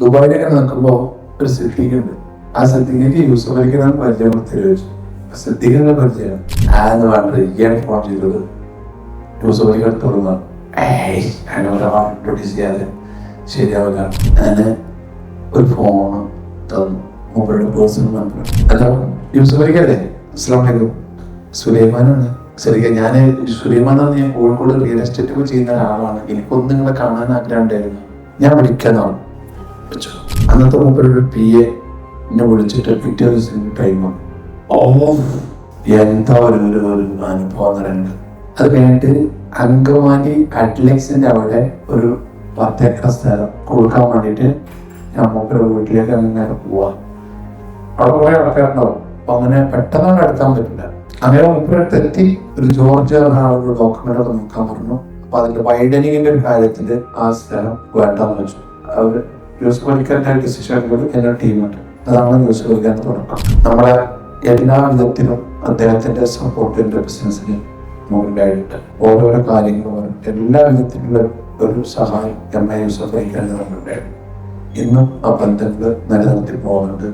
ദുബായിലൊക്കെ നിൽക്കുമ്പോൾ ഒരു സിദ്ദീഖുണ്ട്. ആ സിദ്ദീഖിലേക്ക് യൂസഫ് അലിക്കാണ് പരിചയപ്പെടുത്തി ചോദിച്ചു. സിദ്ദീഖിന്റെ പരിചയം ആന്ന് പറഞ്ഞത് ഇയാണ് ഫോൺ ചെയ്തത്. യൂസഫ് അലിക്ക് തുടങ്ങുക ഇൻട്രൊഡ്യൂസ് ചെയ്യാതെ ശരിയാവില്ല. ഞാൻ ഒരു ഫോണ് തന്നു. മൂപ്പരുടെ പേഴ്സണൽ നമ്പർ. ഹലോ യൂസഫ് അലിക്കല്ലേ? അസ്സലാമു അലൈക്കും. സുലൈമാനാണ്. ശരിക്കും ഞാൻ സുലൈമാനാണ്. ഞാൻ കോഴിക്കോട് റിയൽ എസ്റ്റേറ്റ് ഒക്കെ ചെയ്യുന്ന ഒരാളാണ്. എനിക്കൊന്നും നിങ്ങളെ കാണാൻ ആഗ്രഹം ഉണ്ടായിരുന്നു. ഞാൻ വിളിക്കാനാണ്. അന്നത്തെ മൂപ്പരുടെ PA എന്നെ വിളിച്ചിട്ട് പിറ്റേ ദിവസം ടൈമാണ്. എന്താ ഒരു അനുഭവം പറയുന്നത്. അത് കഴിഞ്ഞിട്ട് അങ്കമാലി അഡ്ലക്സിന്റെ അവിടെ ഒരു 10 ഏക്കർ സ്ഥലം കൊടുക്കാൻ വേണ്ടിയിട്ട് ഞാൻ മൂപ്പരുടെ വീട്ടിലേക്ക് അങ്ങനെ പോവാ. അവിടെ കുറെ ആൾക്കാരുണ്ടാവും. അപ്പൊ അങ്ങനെ പെട്ടെന്ന് എടുക്കാൻ പറ്റില്ല. അങ്ങനെ മൂപ്പരുടെ എത്തി ഒരു ജോർജിയ ഒരു ഡോക്യുമെന്റ് ഒക്കെ നോക്കാൻ പറഞ്ഞു. അപ്പൊ അതിന്റെ വൈഡനിങ്ങിന്റെ ഒരു കാര്യത്തില് ആ സ്ഥലം വേണ്ടെന്ന് വെച്ചു. അവര് യൂസഫ് അലിക്കാരുടെ ഡിസിഷനുകൾ എന്റെ ടീമുണ്ട്. അതാണ് യൂസഫ് അലിക്കാരുടെ തുടക്കം. നമ്മളെ എല്ലാ വിധത്തിലും അദ്ദേഹത്തിന്റെ സപ്പോർട്ടിന്റെ ബിസിനസ്സിന് മുകളിലായിട്ട് ഓരോരോ കാര്യങ്ങളും എല്ലാ വിധത്തിലുള്ള ഒരു സഹായം MA യൂസഫ് അലിക്കാരുടെ നമ്മളുണ്ടായിരുന്നു. ഇന്നും ആ ബന്ധങ്ങൾ നിലനിർത്തി പോകുന്നുണ്ട്.